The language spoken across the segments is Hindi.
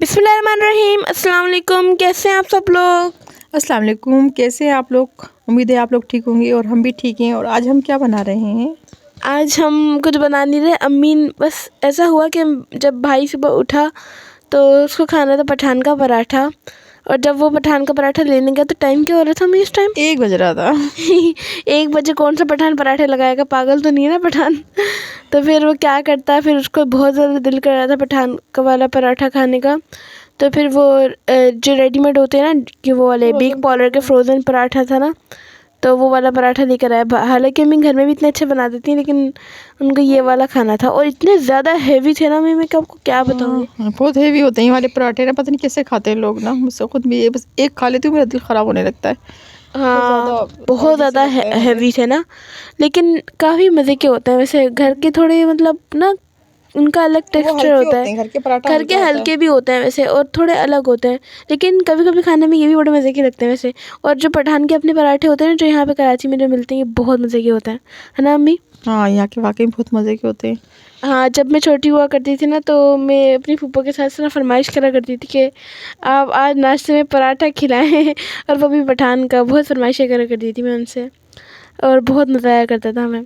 बिस्मिल्लाहिर्रहमानिर्रहीम। अस्सलाम वालेकुम। कैसे हैं आप सब लोग? अस्सलाम वालेकुम। कैसे हैं आप लोग? उम्मीद है आप लोग ठीक होंगे और हम भी ठीक हैं। और आज हम क्या बना रहे हैं? आज हम कुछ बना नहीं रहे। अम्मी बस ऐसा हुआ कि जब भाई सुबह उठा तो उसको खाना था पठान का पराठा, और जब वो पठान का पराठा लेने गया तो टाइम क्या हो रहा था अम्मी इस टाइम? 1 बज रहा था। 1 बजे कौन सा पठान पराठे लगाएगा? पागल तो नहीं है ना पठान। तो फिर वो क्या करता है, फिर उसको बहुत ज़्यादा दिल कर रहा था पठान का वाला पराठा खाने का। तो फिर वो जो रेडीमेड होते हैं ना, कि वो वाले बिग पॉलर के फ्रोज़न पराठा था ना, तो वो वाला पराठा लेकर आया। हालांकि अम्मी घर में भी इतने अच्छे बना देती हैं, लेकिन उनको ये वाला खाना था और इतने ज़्यादा हैवी थे ना, मैं आपको क्या बताऊँ। बहुत हेवी होते हैं ये वाले पराठे ना, पता नहीं कैसे खाते हैं लोग ना। मुझसे खुद भी ये बस एक खा लेती हूँ, मेरा दिल ख़राब होने लगता है। हाँ, बहुत ज़्यादा हैवी थे ना, लेकिन काफ़ी मज़े के होते हैं वैसे। घर के थोड़े मतलब ना, उनका अलग टेक्सचर होता है। घर के पराठा घर के हल्के भी होते हैं वैसे और थोड़े अलग होते हैं, लेकिन कभी कभी खाने में ये भी बड़े मज़े के लगते हैं वैसे। और जो पठान के अपने पराठे होते हैं ना, जो यहाँ पे कराची में जो मिलते हैं, ये बहुत मज़े के होते हैं, है ना अम्मी? हाँ, यहाँ के वाकई बहुत मज़े के होते हैं। हाँ, जब मैं छोटी हुआ करती थी ना, तो मैं अपनी फूफा के साथ ना फरमाइश करा करती थी कि आप आज नाश्ते में पराठा खिलाएं। और वो भी पठान का। बहुत फरमाइशें करा करती थी मैं उनसे, और बहुत मज़ा आया करता था हमें।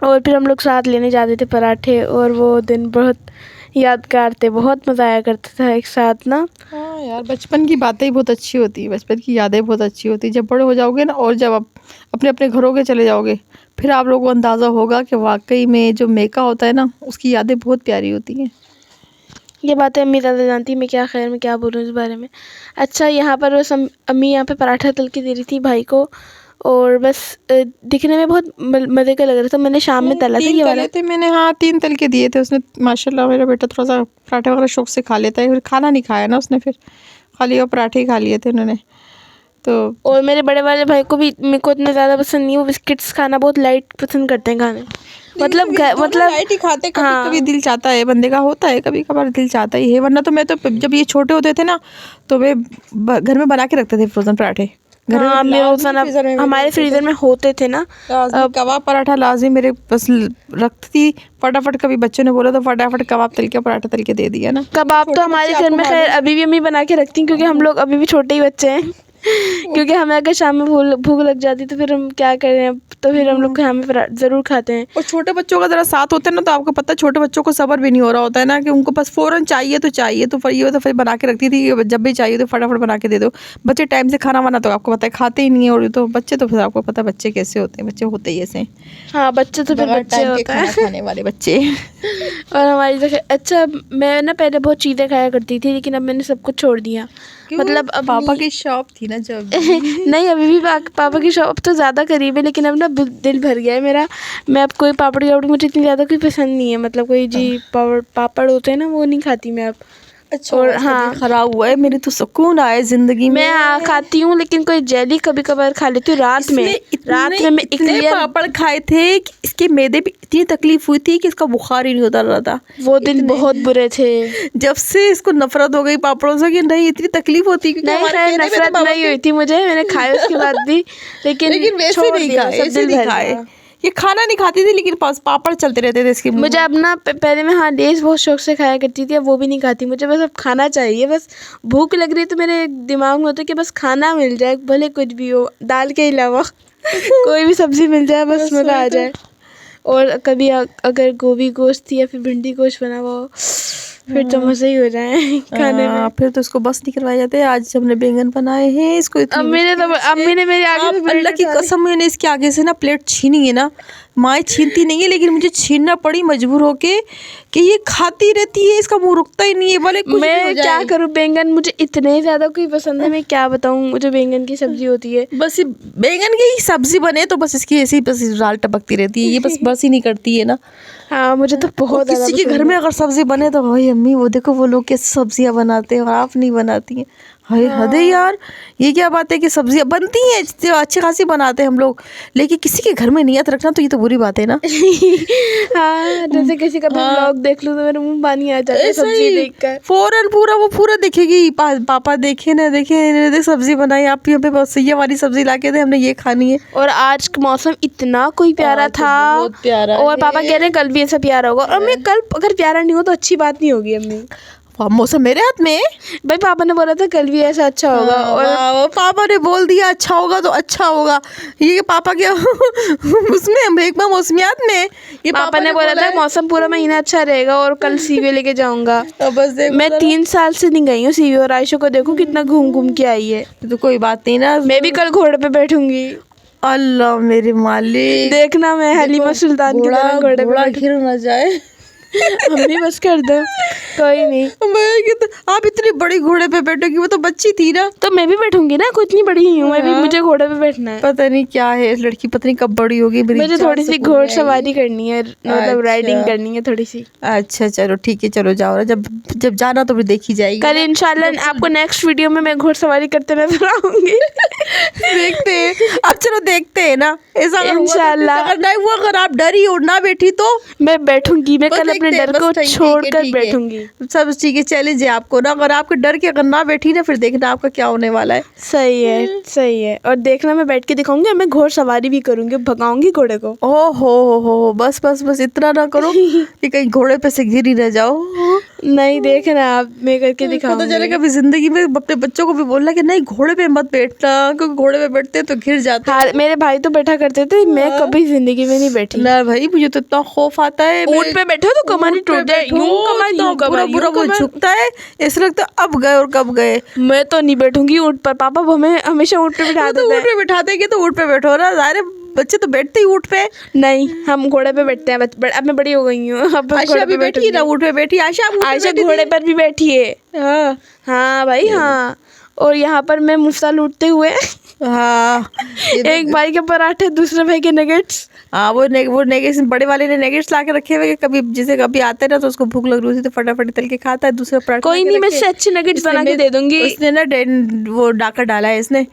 और फिर हम लोग साथ लेने जाते थे पराठे, और वो दिन बहुत यादगार थे। बहुत मज़ा आया करता था एक साथ ना। हाँ यार, बचपन की बातें ही बहुत अच्छी होती है, बचपन की यादें बहुत अच्छी होती है। जब बड़े हो जाओगे ना, और जब आप अपने अपने घरों के चले जाओगे, फिर आप लोगों को अंदाज़ा होगा कि वाकई में जो मेका होता है ना, उसकी यादें बहुत प्यारी होती हैं। ये बातें अम्मी ज़्यादा जानती है, मैं क्या खैर मैं क्या बोलूँ इस बारे में। अच्छा, यहाँ पर बस अम्मी यहाँ पे पराठा तल के दे रही थी भाई को, और बस दिखने में बहुत मज़े का लग रहा था। मैंने शाम में तला था ये वाला। थे मैंने, हाँ 3 तल के दिए थे उसने। माशाल्लाह मेरा बेटा थोड़ा सा पराठे वगैरह शौक से खा लेता है। फिर खाना नहीं खाया ना उसने, फिर खाली वो पराठे ही खा लिए थे उन्होंने तो। और मेरे बड़े वाले भाई को भी, मेरे को इतना ज़्यादा पसंद नहीं है। वो बिस्किट्स खाना बहुत लाइट पसंद करते हैं खाने, मतलब लाइट ही खाते। कभी हाँ। कभी दिल चाहता है बंदे का, होता है कभी कभार दिल चाहता ही है। वरना तो मैं तो जब ये छोटे होते थे ना, तो मैं घर में बना के रखते थे फ्रोजन पराठे। घर हाँ, में मेरे रोज़ाना हमारे फ्रीज़र में होते थे ना। कबाब पराठा लाजमी मेरे बस रखती थी। फटाफट कभी बच्चों ने बोला तो फटाफट कबाब तल के पराठा तल के दे दिया ना। कबाब तो हमारे घर में खैर अभी भी अम्मी बना के रखती हैं, क्योंकि हम लोग अभी भी छोटे ही बच्चे हैं। क्योंकि हमें अगर शाम में भूख लग जाती तो फिर हम क्या करें, तो फिर हम लोग शाम में ज़रूर खाते हैं। और छोटे बच्चों का ज़रा साथ होता है ना, तो आपको पता है छोटे बच्चों को सब्र भी नहीं हो रहा होता है ना, कि उनको बस फ़ौरन चाहिए तो चाहिए। तो फिर ये तो फिर बना के रखती थी, जब भी चाहिए तो फटाफट बना के दे दो। बच्चे टाइम से खाना वाना तो आपको पता है खाते ही नहीं है। और तो बच्चे तो फिर आपको पता है बच्चे कैसे होते हैं, बच्चे होते ही ऐसे हैं। हाँ, बच्चे तो फिर बच्चे होते हैं, खाने वाले बच्चे। और हमारी तो अच्छा, मैं ना पहले बहुत चीज़ें खाया करती थी, लेकिन अब मैंने सब कुछ छोड़ दिया। मतलब अब पापा की शॉप थी ना जब। नहीं, अभी भी पापा की शॉप तो ज़्यादा करीब है, लेकिन अब ना दिल भर गया है मेरा। मैं अब कोई पापड़ी वापड़ी मुझे इतनी ज़्यादा कोई पसंद नहीं है, मतलब कोई जी पापड़ होते हैं ना, वो नहीं खाती मैं अब। अच्छा, और हाँ खराब हुआ है। मेरी तो सुकून आए जिंदगी में। मैं खाती हूँ, लेकिन कोई जेली कभी कभार खा लेती हूँ रात में। मैं इतने पापड़ खाए थे कि इसके मैदे पे इतनी तकलीफ हुई थी कि इसका बुखार ही नहीं उतर रहा था। वो दिन बहुत बुरे थे। जब से इसको नफरत हो गई पापड़ों से, कि नहीं इतनी तकलीफ होती। नहीं खैर, नफरत नहीं हुई थी मुझे, मैंने खाया उसके बाद भी, लेकिन वैसे नहीं खाए, ऐसे नहीं खाए। ये खाना नहीं खाती थी, लेकिन पापड़ चलते रहते थे इसके। मुझे अब ना पहले मैं हाँ लेज़ बहुत शौक से खाया करती थी, अब वो भी नहीं खाती। मुझे बस अब खाना चाहिए, बस भूख लग रही है तो मेरे दिमाग में होता है कि बस खाना मिल जाए, भले कुछ भी हो, दाल के अलावा कोई भी सब्ज़ी मिल जाए, बस मज़ा आ जाए। और कभी अगर गोभी गोश्त या फिर भिंडी गोश्त बना हुआ हो, फिर तो मज़े ही हो जाए खाने में। फिर तो इसको बस नहीं करवाया जाते। आज हमने बैंगन बनाए हैं, इसको अम्मी ने मेरे आगे से अल्लाह की कसम, मैंने इसके आगे से ना प्लेट छीनी है ना। माँ छीनती नहीं है, लेकिन मुझे छीनना पड़ी मजबूर होके, कि ये खाती रहती है, इसका मुंह रुकता ही नहीं है। बोले कुछ मैं क्या करूँ, बैंगन मुझे इतने ज़्यादा कोई पसंद है, मैं क्या बताऊँ। मुझे बैंगन की सब्जी होती है, बस बैंगन की सब्जी बने तो बस इसकी ऐसी बस दाल टपकती रहती है, ये बस ही नहीं करती है ना। हाँ, मुझे तो बहुत किसी के घर में अगर सब्जी बने तो भाई अम्मी वो देखो वो लोग कैसे सब्जियां बनाते हैं और आप नहीं बनाती हैं। हाय हद है यार, ये क्या बात है कि सब्जियां बनती हैं अच्छी खासी बनाते हैं हम लोग, लेकिन किसी के घर में नियत रखना तो ये तो बुरी बात है ना। हाँ, जैसे किसी का ब्लॉग देख लूँ तो मेरे मुंह पानी आ जाता है सब्जी देखकर। फौरन पूरा देखेगी। पापा देखे ना देखे, सब्जी बनाई आप यहाँ पे, बस ये वाली सब्जी ला के दे, हमने ये खानी है। और आज का मौसम इतना कोई प्यारा था, बहुत प्यारा। और पापा कह रहे हैं कल भी ऐसा प्यारा होगा, और मैं कल अगर प्यारा नहीं हो तो अच्छी बात नहीं होगी अम्मी। मौसम मेरे हाथ में है। भाई पापा ने बोला था कल भी ऐसा अच्छा होगा, और पापा ने बोल दिया अच्छा होगा तो अच्छा होगा। ये पापा क्या उसमें मेघमा मौसमियात में ये पापा ने बोला था मौसम पूरा महीना अच्छा रहेगा और कल सीवे लेके जाऊंगा। बस देख, मैं 3 साल से नहीं गई हूँ सीवे, और आयशा को देखो कितना घूम घूम के आई है। तो कोई बात नहीं ना, मैं भी कल घोड़े पे बैठूंगी। अल्लाह मेरे मालिक, देखना मैं हलीमा सुल्तान की तरह घोड़े पे बैठूं। गिर ना जाए। मम्मी बस कर दो, कोई नहीं। आप इतनी बड़ी घोड़े पे बैठोगी, वो तो बच्ची थी ना। तो मैं भी बैठूंगी ना, कुछ नहीं बड़ी ही हूँ मैं भी, मुझे घोड़े पे बैठना है। पता नहीं क्या है इस लड़की, पता नहीं कब बड़ी होगी। मुझे थोड़ी सी घोड़सवारी करनी है, मतलब राइडिंग करनी है थोड़ी सी। अच्छा चलो ठीक है, चलो जाओ ना, जब जाना तो फिर देखी जाएगी। कल इंशाल्लाह आपको नेक्स्ट वीडियो में मैं घोड़सवारी करते नजर आऊंगी। देखते हैं, अब चलो देखते हैं ना, ऐसा इंशाल्लाह। अगर नहीं हुआ, अगर आप डरी और ना बैठी तो मैं बैठूंगी, मैं कल अपने डर को छोड़कर बैठूंगी। सब ठीक है, चैलेंज है आपको ना, अगर आपके डर के अगर ना बैठी ना, फिर देखना आपका क्या होने वाला है। सही है, सही है। और देखना मैं बैठ के दिखाऊंगी, मैं घोड़सवारी भी करूंगी, भगाऊंगी घोड़े को। ओ हो, बस बस बस इतना ना करो कि कहीं घोड़े पे से गिर ही ना जाओ। नहीं देखना आप, मैं करके दिखाऊंगी। पता चले कभी जिंदगी में अपने बच्चों को भी बोलना कि नहीं घोड़े पे मत बैठना, क्योंकि घोड़े पे बैठते तो गिर जाते। हाँ, मेरे भाई तो बैठा करते थे, मैं कभी जिंदगी में नहीं बैठी। ना भाई, मुझे तो इतना खौफ आता है। ऊंट पे बैठो तो कमर टूट जाए, यूं कमर पूरा वो झुकता है, ऐसा लगता है अब गए और कब गए। मैं तो नहीं बैठूंगी ऊंट पर, पापा हमें हमेशा ऊंट पे बिठा देते हैं। ऊंट पे बिठा देंगे तो ऊंट पे बैठो ना, सारे बच्चे तो बैठते ही ऊंट पे। नहीं, हम घोड़े पे बैठते हैं। अब मैं बड़ी हो गई हूँ, अब आयशा भी बैठी ना ऊंट पे बैठी, आयशा घोड़े पर भी बैठी है। हाँ भाई हाँ। और यहाँ पर मैं मुफ्ता लूटते हुए हाँ एक भाई के पराठे, दूसरे भाई के नगेट्स। हाँ वो नेगेट्स, बड़े वाले ने नेगेट्स ला के रखे हुए, कभी जैसे कभी आता है ना तो उसको भूख लग रही थी तो फटाफट तल के खाता है। दूसरा पराठा कोई नहीं, मैं इससे अच्छे नगेट्स बना के दे दूंगी। उसने ना वो डाका डाला है इसने,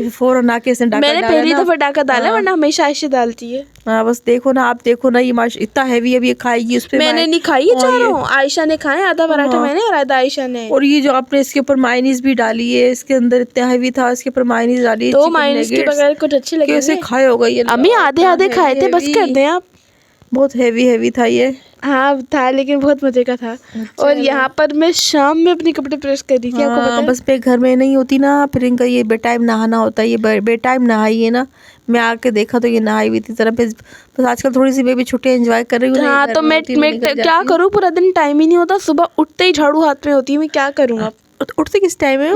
फौरन आके इसने डाका मैंने पहली दफा डाका डाला, वरना हमेशा आयशा डालती है। हाँ बस देखो ना, आप देखो ना, ये इतना हैवी है, ये खाएगी उस पे। मैंने नहीं खाई, चारों आयशा ने खाए, आधा पराठा मैंने और आधा आयशा ने। और ये जो आपने इसके ऊपर मायोनीज भी डाली है, इसके अंदर इतना हैवी था, इसके ऊपर मायोनीज डाली है। तो मायोनीज के बगैर कुछ अच्छे लगे कैसे खाए होगा ये? अम्मी आधे आधे खाए थे, बस कर दें आप। बहुत हैवी था ये। हाँ था, लेकिन बहुत मजे का था। और यहाँ पर मैं शाम में अपने कपड़े प्रेस कर रही थी, आपको पता है। बस मैं घर में नहीं होती ना, फिर इनका ये बेटाइम नहाना होता है, ये बेटाइम नहाई है ना। मैं आके देखा तो ये नहाई हुई थी जरा। बस आजकल थोड़ी सी मैं भी छुट्टियां एंजॉय कर रही हूँ। हाँ तो मैं क्या करूँ, पूरा दिन टाइम ही नहीं होता। सुबह उठते ही झाड़ू हाथ में होती है, मैं क्या करूँ अब। उठते किस टाइम है?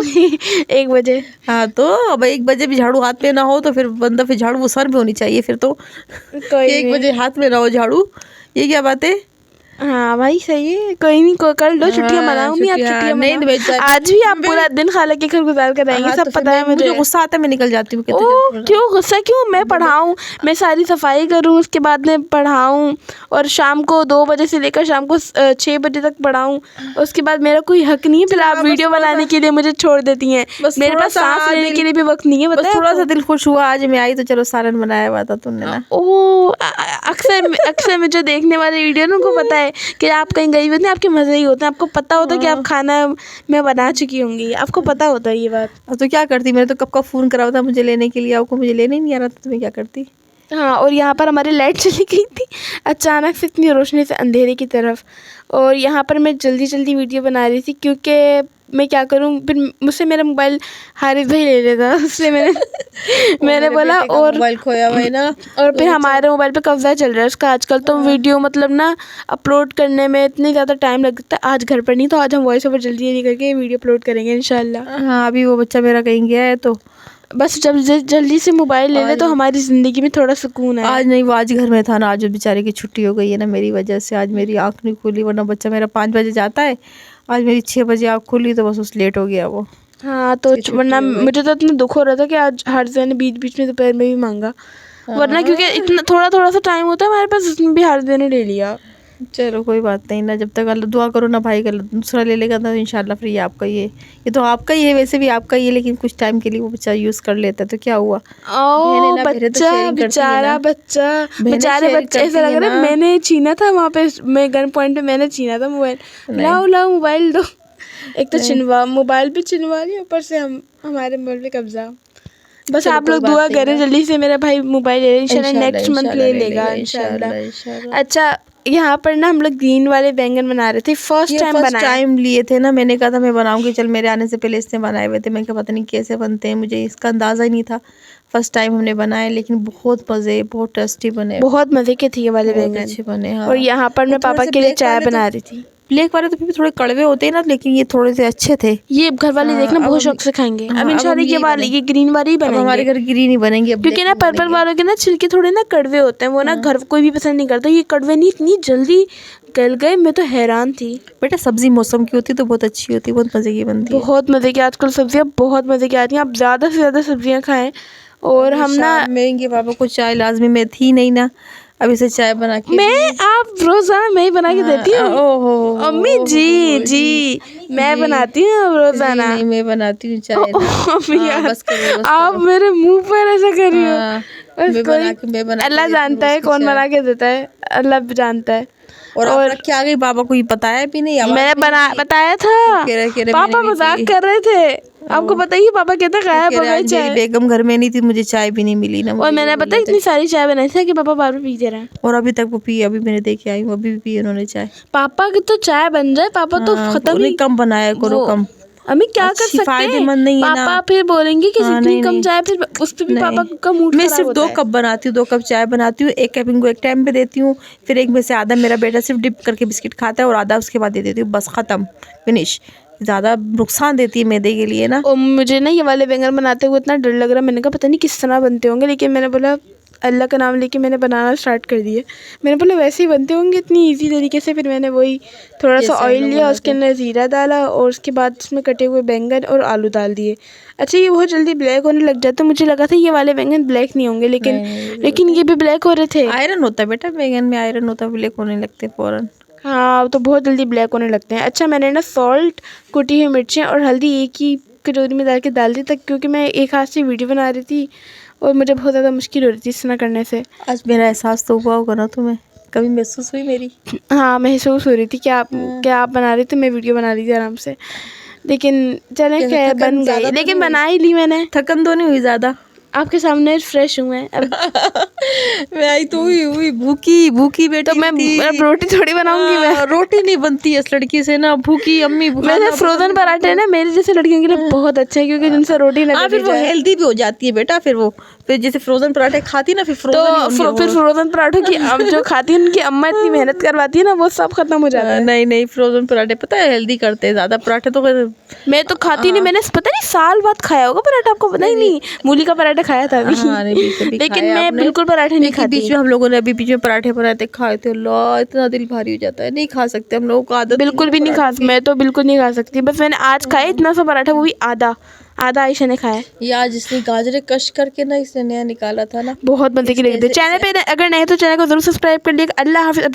1 बजे। हाँ तो अब 1 बजे भी झाड़ू हाथ में ना हो तो फिर बंदा, फिर झाड़ू वो सर में होनी चाहिए फिर तो। 1 बजे हाथ में ना हो झाड़ू, ये क्या बात है? हाँ भाई सही है, कोई नहीं, कर लो, छुट्टियां मनाऊंगी। आप छुट्टियां नहीं, आज भी आप पूरा दिन खाला के घर गुजार कर आएंगे, सब पता है मुझे। गुस्सा आता है, मैं निकल जाती हूँ। क्यों गुस्सा क्यों? मैं पढ़ाऊँ, मैं सारी सफाई करूँ, उसके बाद में पढ़ाऊँ, और शाम को 2 बजे से लेकर शाम को 6 बजे तक पढ़ाऊँ। उसके बाद मेरा कोई हक नहीं है, फिर आप वीडियो बनाने के लिए मुझे छोड़ देती हैं। मेरे पास सांस लेने के लिए भी वक्त नहीं है। बस थोड़ा सा दिल खुश हुआ, आज मैं आई तो चलो सालन बनाया हुआ था तुमने ना। अक्सर मुझे देखने वाले वीडियो ना, उनको पता है कि आप कहीं गई होती हैं, आपके मजे ही होते हैं, आपको पता होता है कि आप खाना मैं बना चुकी होंगी, आपको पता होता है ये बात। तो क्या करती, मैंने तो कब का फ़ोन करा था मुझे लेने के लिए, आपको मुझे लेने नहीं आ रहा था, तुम्हें क्या करती। हाँ, और यहाँ पर हमारी लाइट चली गई थी अचानक से, इतनी रोशनी से अंधेरे की तरफ। और यहाँ पर मैं जल्दी वीडियो बना रही थी, क्योंकि मैं क्या करूँ, फिर मुझसे मेरा मोबाइल हारिस भाई ले लेता, उससे मैंने बोला, और मोबाइल खोया हुआ है ना। और फिर हमारे मोबाइल पे कब्जा चल रहा है उसका आजकल, तो वीडियो मतलब ना अपलोड करने में इतनी ज़्यादा टाइम लगता है। आज घर पर नहीं, तो आज हम वॉइस ओवर जल्दी करके वीडियो अपलोड करेंगे इंशाल्लाह। हाँ अभी वो बच्चा मेरा कहीं गया है, तो बस जब जल्दी से मोबाइल ले ले तो हमारी ज़िंदगी में थोड़ा सुकून है। आज नहीं, वो आज घर में था ना, आज बेचारे की छुट्टी हो गई है ना मेरी वजह से। आज मेरी आँख नहीं खुली, वरना बच्चा मेरा 5 बजे जाता है, आज मेरी 6 बजे आँख खुली, तो बस उस लेट हो गया वो। हाँ तो वरना मुझे तो इतना दुख हो रहा था कि आज हारिस ने बीच में दोपहर में भी मांगा, वरना क्योंकि इतना थोड़ा सा टाइम होता है हमारे पास, उसमें भी हारिस ने ले लिया। चलो कोई बात नहीं ना, जब तक अल्लाह दुआ करो ना भाई, कल दूसरा ले लेगा तो इंशाल्लाह फिर ये आपका ही है। ये तो आपका ही है, वैसे भी आपका ही है, लेकिन कुछ टाइम के लिए वो बच्चा यूज़ कर लेता है, तो क्या हुआ। बच्चा बेचारे बच्चे, ऐसा लग रहा है मैंने छीना था वहाँ पे, मैं गन पॉइंट पे मैंने छीना था मोबाइल। लाओ मोबाइल दो। एक तो मोबाइल भी छिनवा लिया, ऊपर से हमारे मोबाइल पे कब्जा। बस आप लोग दुआ करें जल्दी से मेरा भाई मोबाइल ले ले, इंशाल्लाह नेक्स्ट मंथ ले लेगा इंशाल्लाह। अच्छा यहाँ पर ना हम लोग ग्रीन वाले बैंगन बना रहे थे, फर्स्ट टाइम फर्स्ट बनाए। टाइम लिए थे ना, मैंने कहा था मैं बनाऊंगी, चल मेरे आने से पहले इसने बनाए हुए थे, मैं क्या पता नहीं कैसे बनते हैं, मुझे इसका अंदाज़ा ही नहीं था। फर्स्ट टाइम हमने बनाए, लेकिन बहुत मज़े, बहुत टेस्टी बने, बहुत मज़े के थे ये वाले बहुत बैंगन। अच्छे बने। हाँ, और यहाँ पर मैं पापा के लिए चाय बना रही थी। ब्लैक वाले तो फिर भी थोड़े कड़वे होते हैं ना, लेकिन ये थोड़े से अच्छे थे। ये घर वाले देखना बहुत शौक से खाएंगे। अब इंशाल्लाह ये वाले, ये ग्रीन वाले ही अब हमारे बनेंगे, घर ग्रीन ही बनेंगे, क्योंकि ना पर्पल वालों के ना छिलके थोड़े ना कड़वे होते हैं, वो ना घर कोई भी पसंद नहीं करता। ये कड़वे नहीं, इतनी जल्दी गल गए, मैं तो हैरान थी। बेटा सब्जी मौसम की होती तो बहुत अच्छी होती, बहुत मज़े की बनती है। बहुत मज़े की आजकल सब्जियाँ बहुत मज़े की आती हैं। आप ज़्यादा से ज़्यादा सब्जियाँ खाएं। और हम ना, मैं इनके पापा को चाय लाजमी, मैं थी नहीं ना, अब इसे चाय बना के आप रोज़ाना मैं ही बना के देती हूँ। ओहो अम्मी जी मैं बनाती हूँ रोज़ाना। नहीं, मैं बनाती हूँ चाय ना। अम्मी यार, बस करो, आप मेरे मुंह पर ऐसा कर रही हो। हाँ, बस मैं बना अल्लाह जानता है कौन बना के देता है, अल्लाह भी जानता है। और क्या गई पापा को ये बताया भी नहीं, मैंने बताया था, पापा मजाक कर रहे थे। आपको पता ही, पापा कहते गायब हो गए चाय। बेगम घर में नहीं थी, मुझे चाय भी नहीं मिली ना। और मैंने पता इतनी सारी चाय बनाई थी कि पापा बार बार पी दे रहे हैं। और अभी तक वो पी, अभी मैंने देखे आई हूँ, अभी भी पी उन्होंने चाय। पापा की तो चाय बन जाए, पापा तो खत्म ही। कम बनाया करो, कम। अम्मी क्या कर सकते हैं, फायदेमंद नहीं है ना। पापा फिर बोलेंगे कि जितनी कम चाय, फिर उस पे भी पापा का मूड खराब होता है। मैं सिर्फ 2 कप बनाती हूँ, 2 कप चाय बनाती हूँ। एक कप इनको एक टाइम पे देती हूँ, फिर एक में से आधा मेरा बेटा सिर्फ डिप करके बिस्किट खाता है और आधा उसके बाद दे देती हूँ, बस ख़त्म, फिनिश। ज़्यादा नुकसान देती है मैदे के लिए ना। और मुझे ना ये वाले बैंगन बनाते हुए इतना डर लग रहा, मैंने कहा पता नहीं किस तरह बनते होंगे, लेकिन मैंने बोला अल्लाह का नाम लेके मैंने बनाना स्टार्ट कर दिए। मैंने बोला वैसे ही बनते होंगे इतनी इजी तरीके से। फिर मैंने वही थोड़ा सा ऑयल लिया, उसके अंदर ज़ीरा डाला और उसके बाद उसमें कटे हुए बैंगन और आलू डाल दिए। अच्छा, ये बहुत जल्दी ब्लैक होने लग जाता है। मुझे लगा था ये वाले बैंगन ब्लैक नहीं होंगे, लेकिन ये भी ब्लैक हो रहे थे। आयरन होता है बेटा, बैंगन में आयरन होता है, ब्लैक होने लगते फ़ौरन। हाँ, तो बहुत जल्दी ब्लैक होने लगते हैं। अच्छा, मैंने ना सॉल्ट, कुटी हुई मिर्चें और हल्दी एक ही कटोरी में डाल दी, तक क्योंकि मैं एक हाथ से वीडियो बना रही थी और मुझे बहुत ज़्यादा मुश्किल हो रही थी इस तरह करने से। आज मेरा एहसास तो हुआ होगा ना तुम्हें, कभी महसूस हुई मेरी? हाँ, महसूस हो रही थी कि आप बना रही थी, मैं वीडियो बना रही थी आराम से। लेकिन चले क्या बन गई, लेकिन बना ही ली मैंने। थकन तो नहीं हुई ज़्यादा? आपके सामने फ्रेश हूँ मैं अब। मैं आई तो हुई भूखी बेटी। तो मैं अब रोटी थोड़ी बनाऊंगी मैं। रोटी नहीं बनती इस लड़की से ना, भूखी अम्मी। मैंने फ्रोजन पराठे ना मेरे जैसे लड़कियों के लिए बहुत अच्छे हैं, क्योंकि जिनसे रोटी ना फिर वो हेल्दी भी हो जाती है बेटा। फिर जैसे फ्रोजन पराठे खाती ना, फिर फ्रोजन पराठों की जो खाती है उनकी अम्मा इतनी मेहनत करवाती है ना, वो सब खत्म हो जाता है। नहीं, फ्रोजन पराठे पता है हेल्दी करते हैं ज़्यादा। पराठे तो मैं तो खाती नहीं, मैंने पता नहीं साल बाद खाया होगा पराठा, आपको पता ही नहीं। मूली का पराठा खाया था अभी, लेकिन मैं बिल्कुल पराठे नहीं खाती। बीच में हम लोगों ने अभी बीच में पराठे खाए थे, अल्लाह इतना दिल भारी हो जाता है, नहीं खा सकते हम लोगों को आदत बिल्कुल भी नहीं खा, मैं तो बिल्कुल नहीं खा सकती। बस मैंने आज खाया इतना सा पराठा, वो भी आधा आयशा ने खाया। ये आज इसने गाजरे कश करके ना इसने नया निकाला था ना, बहुत मजे की लगी थी। चैनल पे अगर नहीं तो चैनल को जरूर सब्सक्राइब कर लिएगा। अल्लाह हाफिज़।